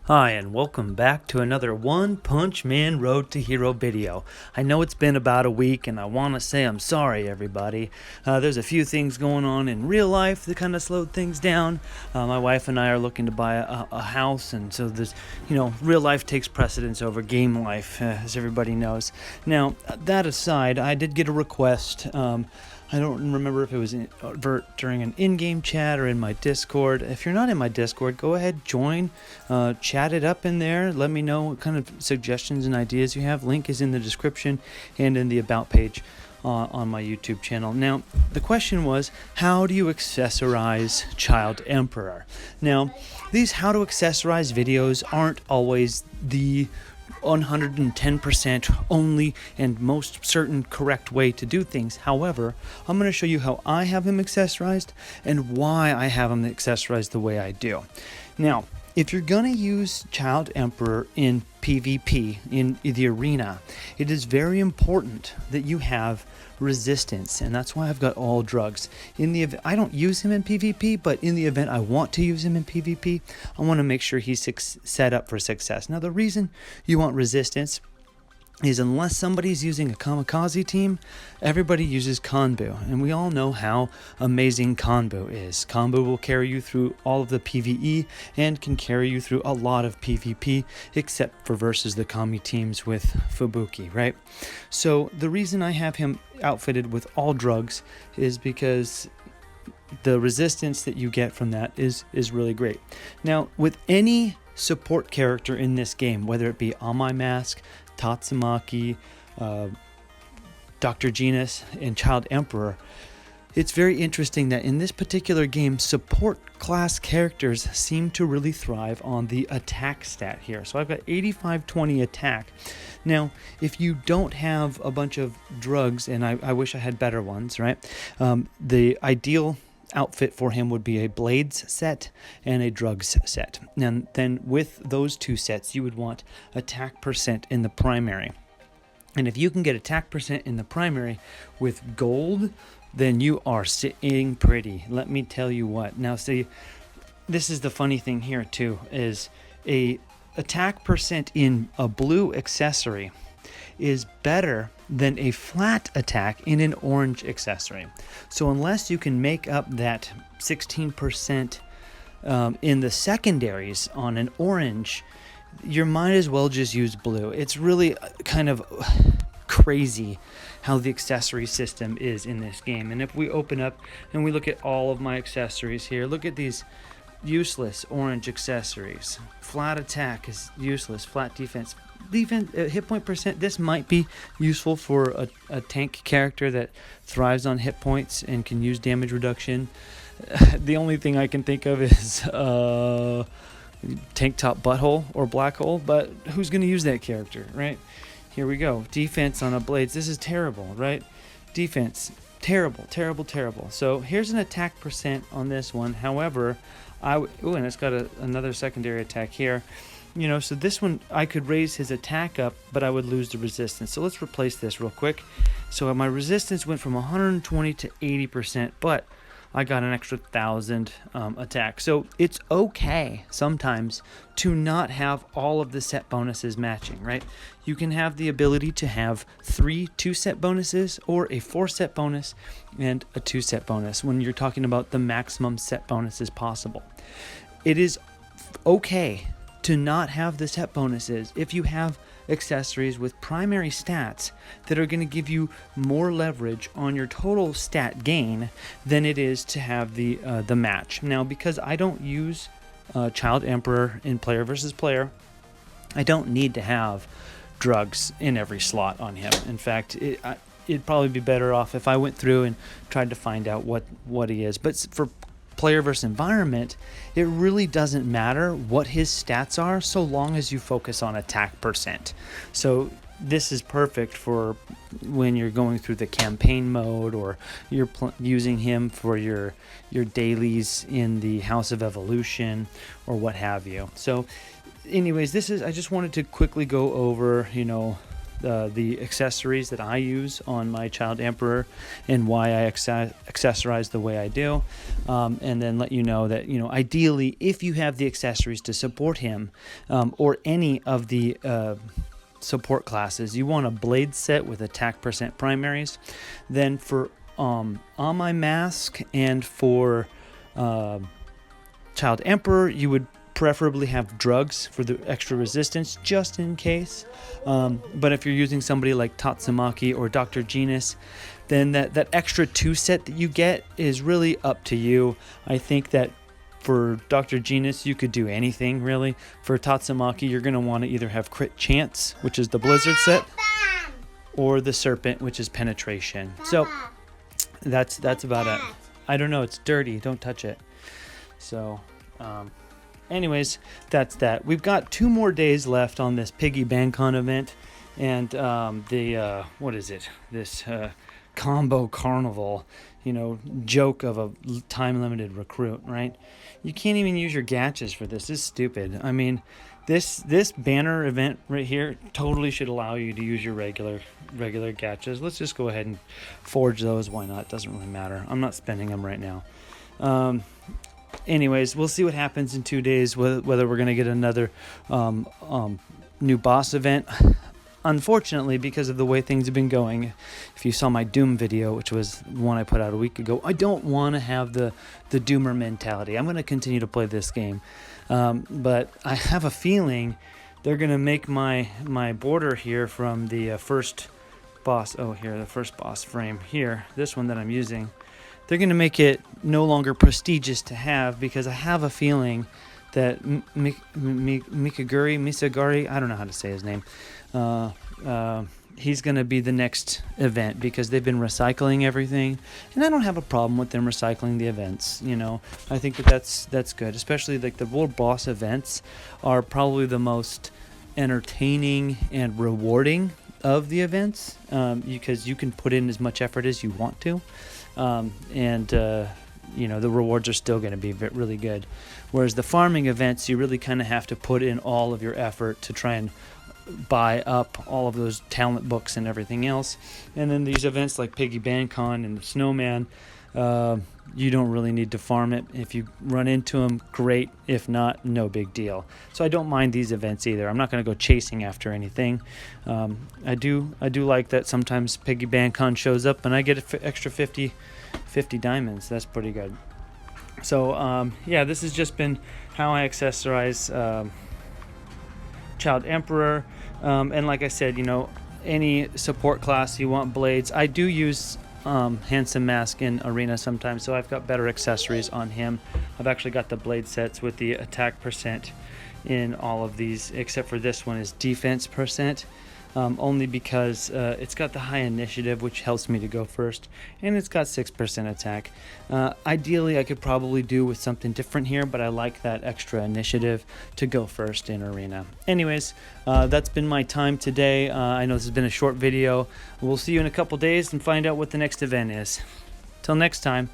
Hi, and welcome back to another One Punch Man Road to Hero video. I know it's been about a week, and I want to say I'm sorry, everybody. There's a few things going on in real life that kind of slowed things down. My wife and I are looking to buy a house, and so there's, real life takes precedence over game life, as everybody knows. Now, that aside, I did get a request. I don't remember if it was during an in-game chat or in my Discord. If you're not in my Discord, go ahead, join, chat it up in there. Let me know what kind of suggestions and ideas you have. Link is in the description and in the About page on my YouTube channel. Now, the question was, how do you accessorize Child Emperor? Now, these how to accessorize videos aren't always the 110% only and most certain correct way to do things. However, I'm going to show you how I have him accessorized and why I have him accessorized the way I do. Now, if you're going to use Child Emperor in PvP, in the arena, it is very important that you have resistance, and that's why I've got all drugs. In the event I don't use him in PvP, but in the event I want to use him in PvP, I want to make sure he's set up for success. Now, the reason you want resistance is unless somebody's using a kamikaze team, everybody uses Kanbu, and we all know how amazing Kanbu is. Kanbu will carry you through all of the PvE and can carry you through a lot of PvP, except for versus the kami teams with Fubuki, right? So the reason I have him outfitted with all drugs is because the resistance that you get from that is really great. Now, with any support character in this game, whether it be Amai Mask, Tatsumaki, Dr. Genus, and Child Emperor, it's very interesting that in this particular game, support class characters seem to really thrive on the attack stat here. So I've got 85-20 attack. Now, if you don't have a bunch of drugs, and I wish I had better ones, right? The ideal outfit for him would be a blades set and a drugs set. And then with those two sets, you would want attack percent in the primary. And if you can get attack percent in the primary with gold, then you are sitting pretty. Let me tell you what. Now, see, this is the funny thing here too, is a attack percent in a blue accessory is better than a flat attack in an orange accessory. So unless you can make up that 16% in the secondaries on an orange, you might as well just use blue. It's really kind of crazy how the accessory system is in this game. And if we open up and we look at all of my accessories here, look at these useless orange accessories. Flat attack is useless. Flat defense, hit point percent. This might be useful for a tank character that thrives on hit points and can use damage reduction. The only thing I can think of is tank top butthole or black hole, but who's going to use that character, right? Here we go. Defense on a blades. This is terrible, right? Defense, terrible. So here's an attack percent on this one. However, and it's got another secondary attack here. So this one, I could raise his attack up, but I would lose the resistance. So let's replace this real quick. So my resistance went from 120 to 80%, but I got an extra 1,000 attack. So it's okay sometimes to not have all of the set bonuses matching, right? You can have the ability to have 3 2-set bonuses or a 4-set bonus and a 2-set bonus when you're talking about the maximum set bonuses possible. It is okay to not have the set bonuses if you have accessories with primary stats that are going to give you more leverage on your total stat gain than it is to have the match. Now, because I don't use Child Emperor in player versus player, I don't need to have drugs in every slot on him. In fact, it'd probably be better off if I went through and tried to find out what he is. But for player versus environment, it really doesn't matter what his stats are so long as you focus on attack percent. So this is perfect for when you're going through the campaign mode or you're using him for your dailies in the House of Evolution or what have you. So anyways, I just wanted to quickly go over, the accessories that I use on my Child Emperor and why I accessorize the way I do, and then let you know that, you know, ideally, if you have the accessories to support him, or any of the support classes, you want a blade set with attack percent primaries, then for on my mask and for Child Emperor, you would preferably have drugs for the extra resistance just in case, but if you're using somebody like Tatsumaki or Dr. Genus, then that extra 2 set that you get is really up to you. I think that for Dr. Genus, you could do anything really. For Tatsumaki, you're going to want to either have Crit Chance, which is the Blizzard set, or the Serpent, which is Penetration. So that's about it. I don't know, it's dirty, don't touch it. So anyways, that's that. We've got 2 more days left on this Piggy BandCon event, and the what is it, this combo carnival, you know, joke of a time limited recruit, right? You can't even use your gachas for this. This is stupid. I mean, this banner event right here totally should allow you to use your regular gachas. Let's just go ahead and forge those. Why not? It doesn't really matter. I'm not spending them right now. Anyways, we'll see what happens in 2 days, whether we're going to get another new boss event. Unfortunately, because of the way things have been going, if you saw my Doom video, which was one I put out a week ago, I don't want to have the Doomer mentality. I'm going to continue to play this game. But I have a feeling they're going to make my border here from the first boss, the first boss frame here, this one that I'm using, they're going to make it no longer prestigious to have, because I have a feeling that Misagari, I don't know how to say his name, he's going to be the next event, because they've been recycling everything, and I don't have a problem with them recycling the events. You know, I think that's good, especially like the world boss events are probably the most entertaining and rewarding of the events, because you can put in as much effort as you want to, and you know, the rewards are still going to be really good. Whereas the farming events, you really kind of have to put in all of your effort to try and buy up all of those talent books and everything else. And then these events like Piggy BandCon and the Snowman, you don't really need to farm it. If you run into them, great. If not, no big deal. So I don't mind these events either. I'm not going to go chasing after anything. I do like that sometimes Piggy BandCon shows up and I get an extra 50 diamonds. That's pretty good. So yeah, this has just been how I accessorize Child Emperor, and like I said, you know, any support class you want blades, I do use Handsome Mask in Arena sometimes, so I've got better accessories on him. I've actually got the blade sets with the attack percent in all of these, except for this one is defense percent, only because it's got the high initiative, which helps me to go first, and it's got 6% attack. Ideally, I could probably do with something different here, but I like that extra initiative to go first in Arena. Anyways, that's been my time today. I know this has been a short video. We'll see you in a couple days and find out what the next event is. Till next time.